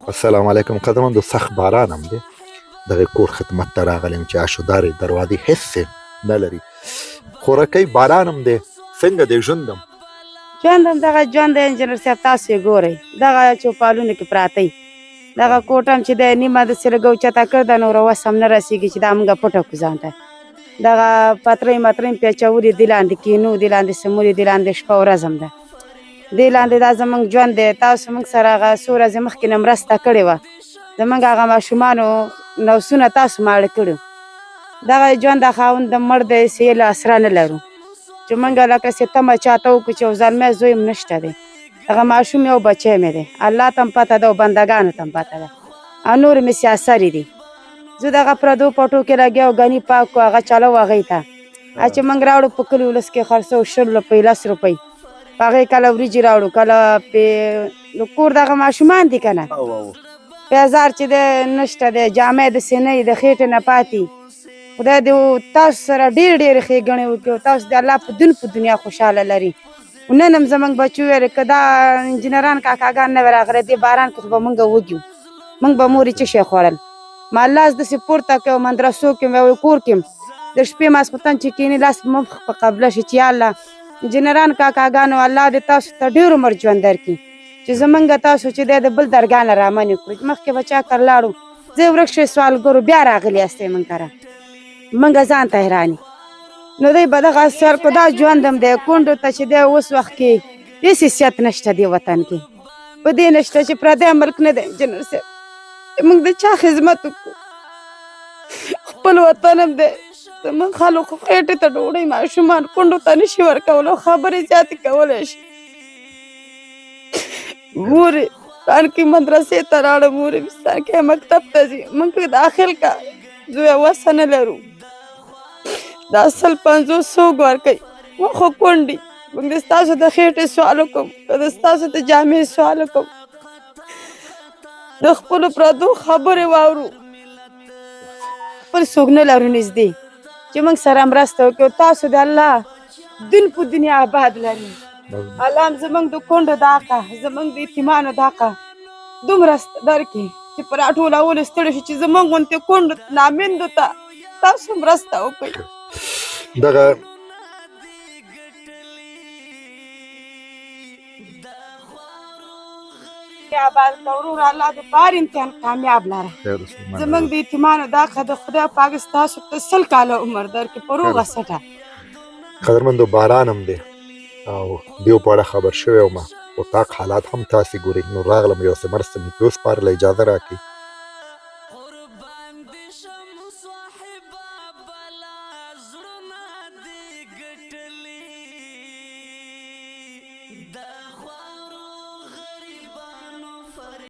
السلام علیکم قدرمندو. سخت باران هم دی، دغه کور خدمت ته راغلی یم چې اشودارې دروازې هېڅ نه لري. خورکۍ باران هم دی، څنګه دی ژوند هم؟ ژوند هم دغه ژوند دی انجینر صاحب. تاسو یې ګورئ دغه چوپالونو کې پراته یي. دغه کوټه هم چې دی نیمه داسې لږ اوچته کړې ده، نوره وس هم نه رسېږي چې دا موږ پټه کړو ځان ته. دغه پترۍ مترۍ مې پېچولي دې لاندې کینو، دې لاندې سمولي، دې لاندې شپه ورځ هم ده. دې لاندې دا زموږ ژوند دی. تاسو موږ سره هغه څو ورځې مخکې نه مرسته کړې وه، زموږ هغه ماشومانو نوسونه تاسو ماړه کړي. دغه ژوند د خاوند د مړ دی، سیل اسره نه لرو چې موږ لکه ستمه چاته وکړو چې یو زلمی زوی هم نشته دی. هغه ماشوم یو بچی مې دی، الله ته هم پته ده او بندګانو ته هم پته ده، او نور مې سیاسرې دي. زه دغه پردو پټو کې لګیا او ګني پاک کړو، هغه چلو هغې ته چې موږ راوړو په کلي ولس کې خرڅو 20 روپۍ 10 روپۍ په هغې کله وریجې راوړو، کله د کور دغه ماشومان دي که نه، پیزار چې دی نشته دی، جامې داسې نه وي د خېټې نه پاتې. خدای دې تاسو سره ډېرې ډېرې ښېګڼې وکړي او تاسو د الله په دین په دنیا خوشحاله لري. نن هم زموږ بچي وویل که دا انجینران کاکاګان نه وی راغلی دې باران کې خو به موږ وږي موږ به مورې څه شی خوړل. ما لاس داسې پورته کړی او مدرسو کې مې کور کې د شپې ماسخوتن چې کښېني لاس په مخ په قبله شي چې یا الله انجینران کاکاګانو الله دې تاسو ته ډېر عمر ژوند درکړي چې زمونږ تاسو چې دی د بل درګاه نه رامنې کړو. مخکې به چکر لاړو، زه ورک شوی سوالګرو بیا راغلي یاستئ موږ کره، موږ ځان ته حیران. نو دی به دغه سر کو دا ژوند هم دی کونډو ته چې دی اوس وخت کې هېڅ حیثیت نشته دی وطن کې، په دې نشته چې پردی ملک نه دی انجینر صاحب چې موږ د چا خدمت وکړو. خپل وطن هم دی، زموږ خلکو خېټې ته ډوډۍ ماشومان کونډو ته نشي ورکولی او خبرې زیاتې کولی شي. مورې پلانکي مدرسې ته راړه، مورې بستانکۍ مکتب ته ځي، موږ داخل که زویه وسه نه لرو. دا 100-500 ورکوي، موږ خو کونډې، موږ د ستاسو د خېټې سوال وکړو، که د ستاسو د جامې سوال وکړو، د خپلو پردو خبرې واورو، خپل څوک نه لرو نږدې چې موږ سره مرسته وکړي. تاسو د الله دین په دنیا آباد لري. الله هم زموږ د کونډو د حقه، زموږ د یتیمانو د حقه دومره درکړي چې په راټولولو ستړي شي چې زموږ غوندې کونډو نامیندو ته تاسو مرسته وکړئ. دغه آباد کړه وروره، الله دې په هر امتحان کامیاب لره. زموږ د یتیمانو د حقه د خدای پاک ستاسو ته 100 کاله عمر درکړي په روغه سټه. قدرمندو باران هم دی او دیو په اړه خبر شوی وم، اتاق حالات هم تاسې ګورئ. نو راغلم یو څه مرسته مې پرې وسپارله، اجازه راکړئ.